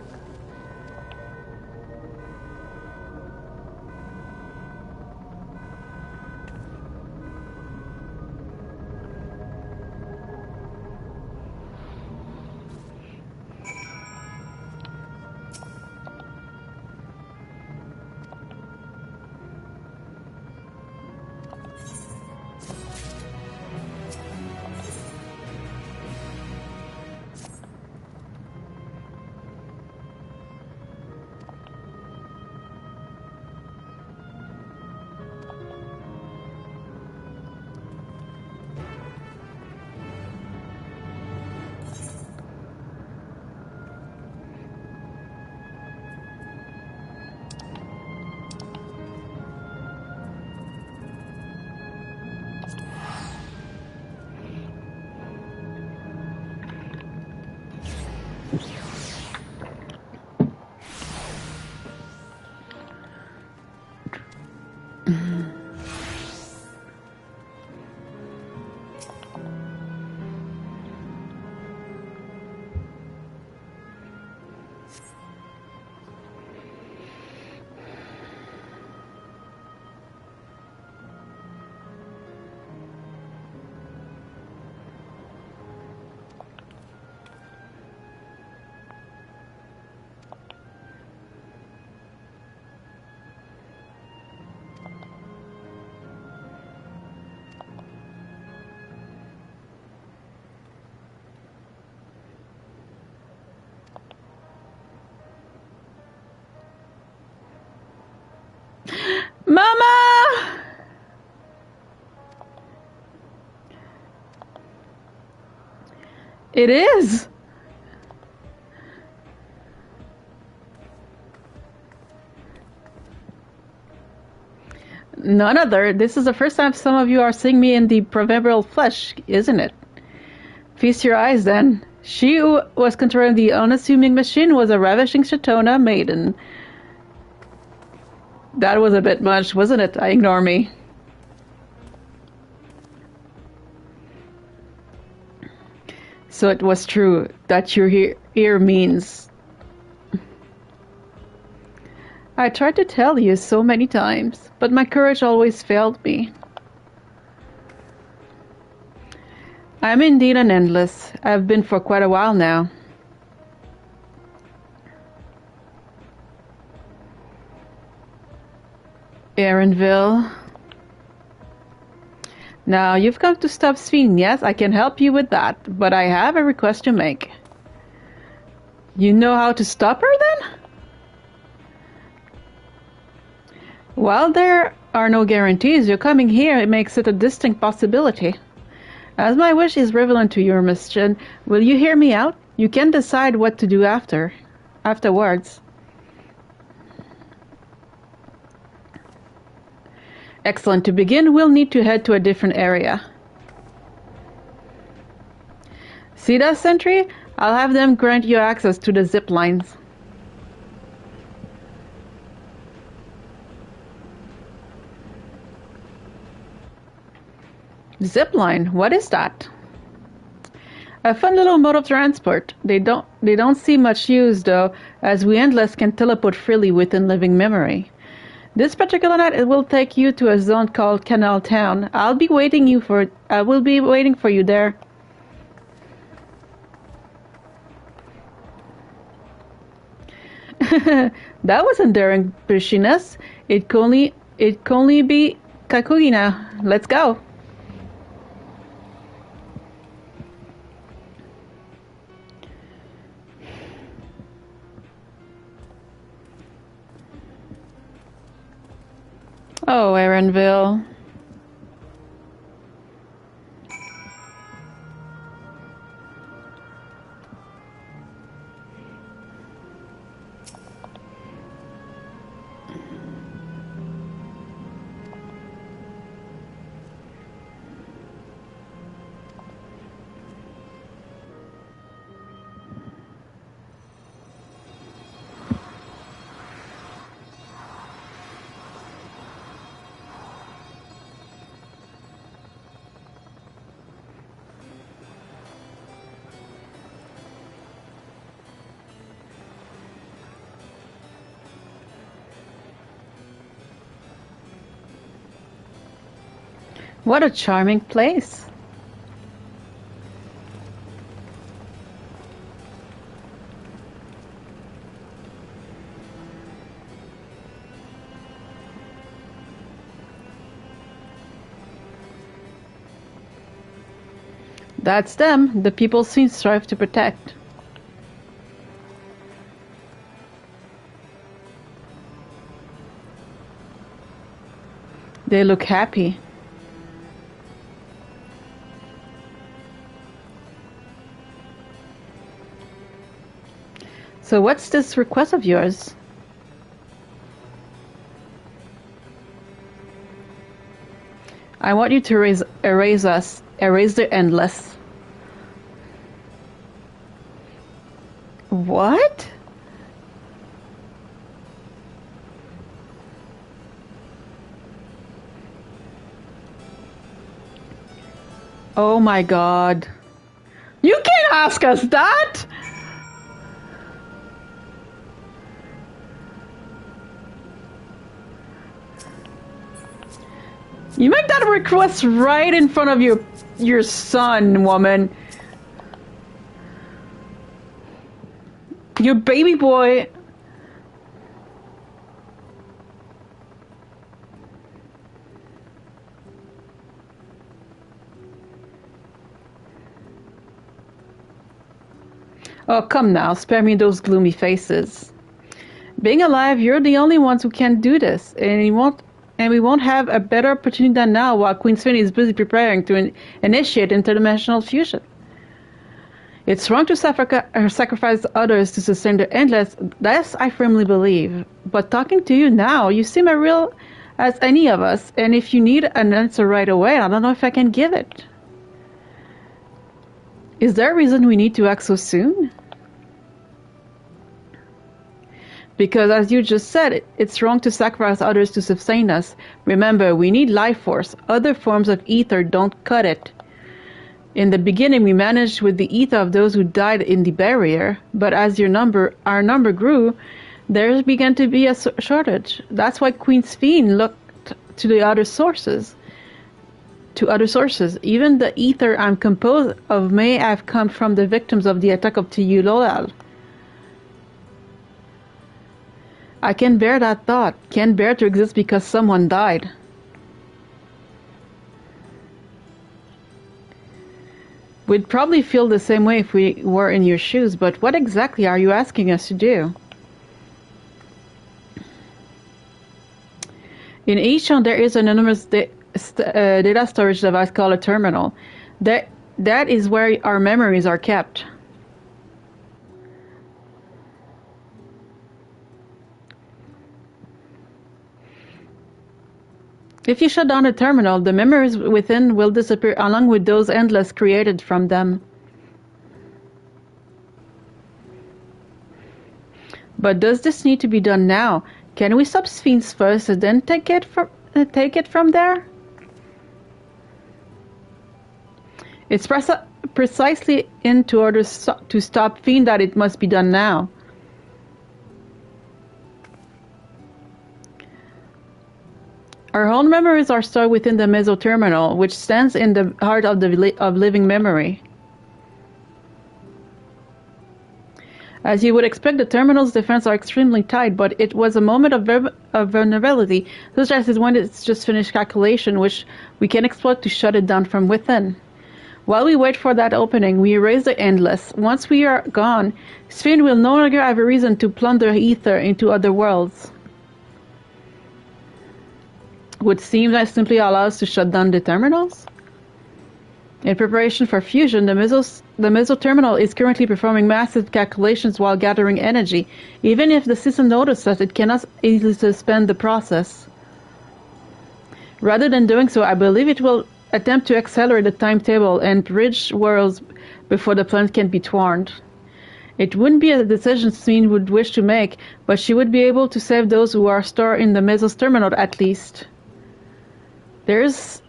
Mama! It is. None other. This is the first time some of you are seeing me in the proverbial flesh, isn't it? Feast your eyes, then. She who was controlling the unassuming machine was a ravishing Shatona maiden. That was a bit much, wasn't it? Ignore me. So it was true that your ear means. I tried to tell you so many times, but my courage always failed me. I'm indeed an endless. I've been for quite a while now. Erenville. Now, you've come to stop Sphene. Yes, I can help you with that, but I have a request to make. You know how to stop her, then? While there are no guarantees, your coming here makes it a distinct possibility. As my wish is relevant to your mission, will you hear me out? You can decide what to do afterwards. Excellent. To begin, we'll need to head to a different area. See that sentry? I'll have them grant you access to the zip lines. Zip line? What is that? A fun little mode of transport. They don't see much use though, as we Endless can teleport freely within living memory. This particular night it will take you to a zone called Canal Town. I will be waiting for you there. That wasn't daring pushiness. It can only be Kakugi now. Let's go. Oh, Erenville. What a charming place. That's them, the people Sin strive to protect. They look happy. So what's this request of yours? I want you to erase the Endless. What? Oh my god. You can't ask us that! You make that request right in front of your son, woman. Your baby boy. Oh, come now, spare me those gloomy faces. Being alive, you're the only ones who can do this, and we won't have a better opportunity than now while Queen Sven is busy preparing to initiate interdimensional fusion. It's wrong to sacrifice others to sustain the Endless, this I firmly believe. But talking to you now, you seem as real as any of us, and if you need an answer right away, I don't know if I can give it. Is there a reason we need to act so soon? Because as you just said, it's wrong to sacrifice others to sustain us. Remember, we need life force. Other forms of ether don't cut it. In the beginning, we managed with the ether of those who died in the barrier, but as our number grew, there began to be a shortage. That's why Queen Sven looked to the other sources. Even the ether I'm composed of may have come from the victims of the attack of Tiyulolal. I can bear that thought. Can't bear to exist because someone died. We'd probably feel the same way if we were in your shoes, but what exactly are you asking us to do? In each one there is an enormous data storage device called a terminal. That is where our memories are kept. If you shut down the terminal, the memories within will disappear along with those endless created from them. But does this need to be done now? Can we stop Sphinx first and then take it from there? It's precisely in order to stop Fiend that it must be done now. Our own memories are stored within the mesoterminal, which stands in the heart of living memory. As you would expect, the terminal's defenses are extremely tight, but it was a moment of vulnerability, such as when it's just finished calculation, which we can exploit to shut it down from within. While we wait for that opening, we erase the endless. Once we are gone, Sphinx will no longer have a reason to plunder ether into other worlds. Would seem that simply allow us to shut down the terminals? In preparation for fusion, the mesoterminal is currently performing massive calculations while gathering energy. Even if the system notices, it cannot easily suspend the process. Rather than doing so, I believe it will attempt to accelerate the timetable and bridge worlds before the planet can be torn. It wouldn't be a decision Sphinx would wish to make, but she would be able to save those who are stored in the mesoterminal at least. There's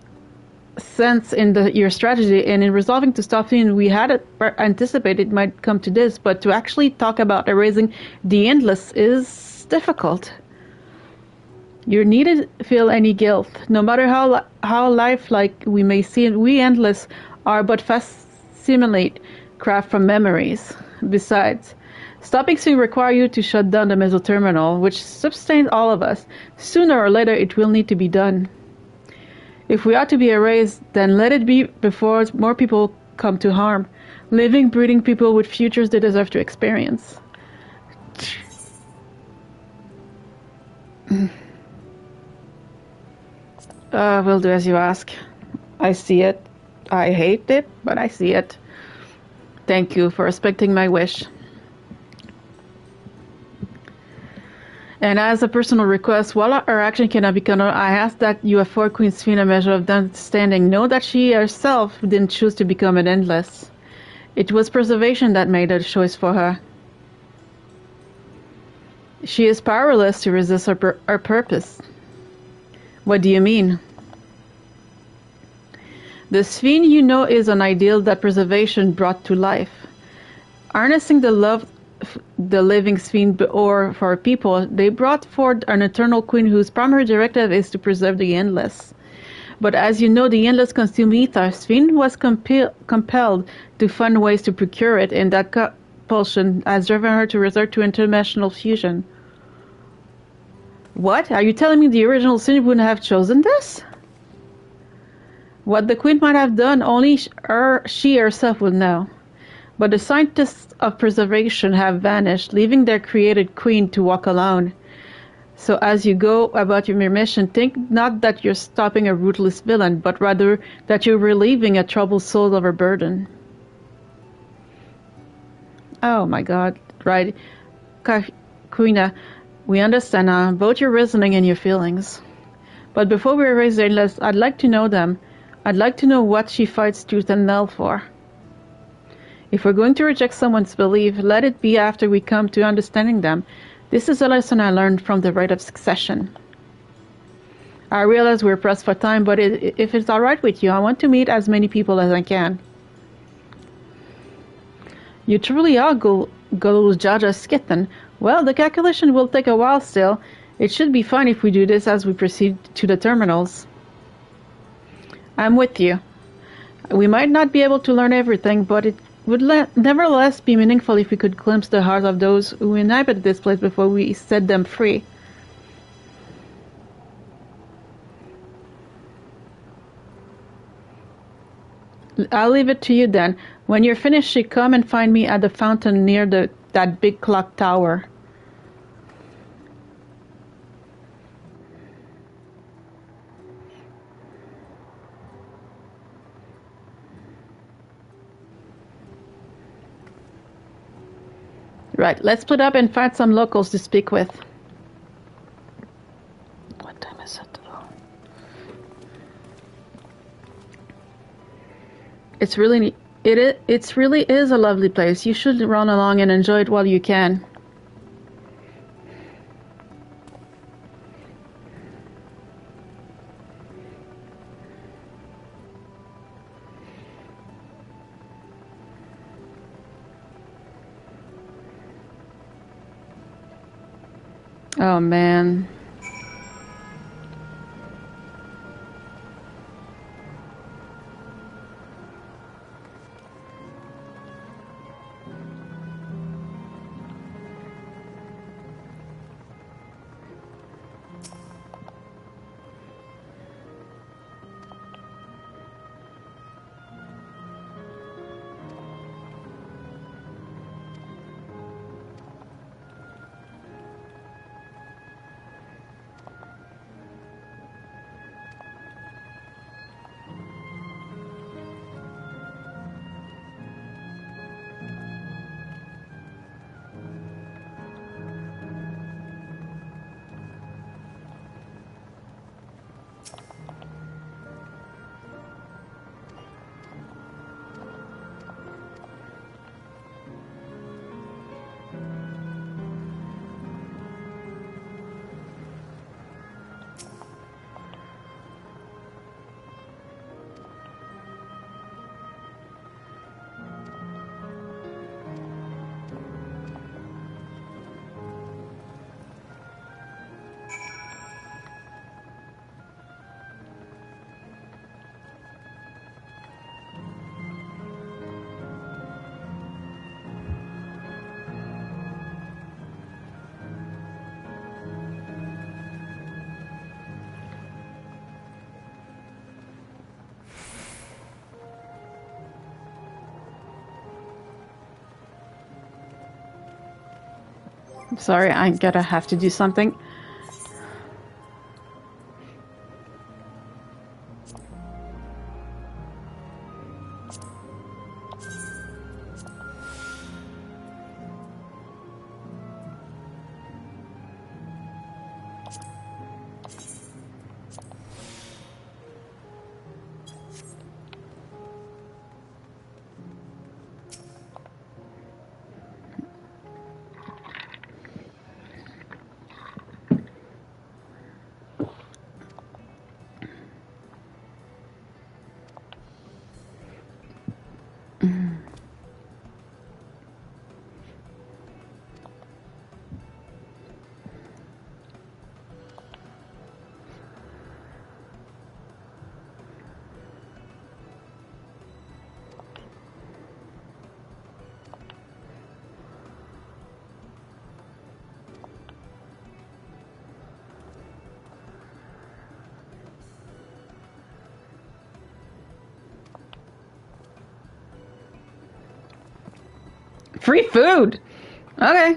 sense in your strategy, and in resolving to stop Fiend, we had anticipated it might come to this, but to actually talk about erasing the endless is difficult. You needn't feel any guilt. No matter how lifelike we may seem, we endless are but simulate craft from memories. Besides, stopping Fiend require you to shut down the mesoterminal, which sustains all of us. Sooner or later it will need to be done. If we are to be erased, then let it be before more people come to harm. Living, breathing people with futures they deserve to experience. We'll do as you ask. I see it. I hate it, but I see it. Thank you for respecting my wish. And as a personal request, while our action cannot be condoned, I ask that you afford Queen Sphene a measure of understanding. Know that she herself didn't choose to become an endless. It was preservation that made the choice for her. She is powerless to resist her purpose. What do you mean? The Sphene you know is an ideal that preservation brought to life. Harnessing the love the living Sphene or for people, they brought forth an eternal queen whose primary directive is to preserve the endless. But as you know, the endless consume ether. Sphene was compelled to find ways to procure it, and that compulsion has driven her to resort to interdimensional fusion. What? Are you telling me the original Sphene wouldn't have chosen this? What the queen might have done, only she herself would know. But the scientists of preservation have vanished, leaving their created queen to walk alone. So as you go about your mission, think not that you're stopping a ruthless villain, but rather that you're relieving a troubled soul of her burden. Oh my God, right. Queena, we understand now, both your reasoning and your feelings. But before we erase the endless, I'd like to know them. I'd like to know what she fights tooth and nail for. If we're going to reject someone's belief, let it be after we come to understanding them. This is a lesson I learned from the rite of succession. I realize we're pressed for time, but if it's alright with you, I want to meet as many people as I can. You truly are Jaja Skitten. Well, the calculation will take a while still. It should be fine if we do this as we proceed to the terminals. I'm with you. We might not be able to learn everything, but it would nevertheless be meaningful if we could glimpse the heart of those who inhabit this place before we set them free. I'll leave it to you then. When you're finished, you come and find me at the fountain near that big clock tower. Right, let's split up and find some locals to speak with. What time is it? It's really it really is a lovely place. You should run along and enjoy it while you can. Oh man. Sorry, I'm gonna have to do something. Free food! Okay.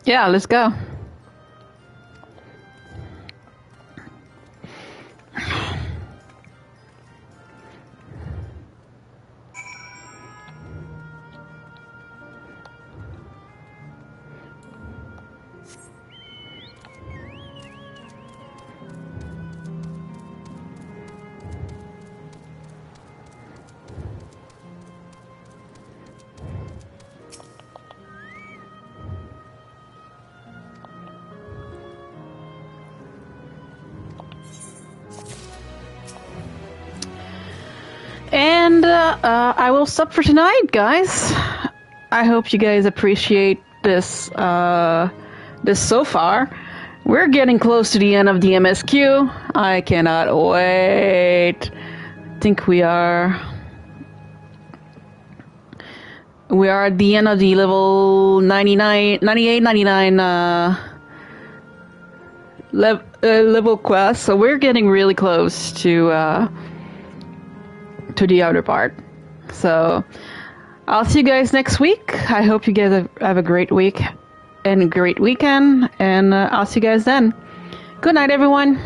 Yeah, let's go. And I will stop for tonight, guys. I hope you guys appreciate this this so far. We're getting close to the end of the MSQ. I cannot wait. I think we are at the end of the level 98, 99 level quest, so we're getting really close to the other part. So I'll see you guys next week. I hope you guys have a great week and a great weekend, and I'll see you guys then. Good night, everyone.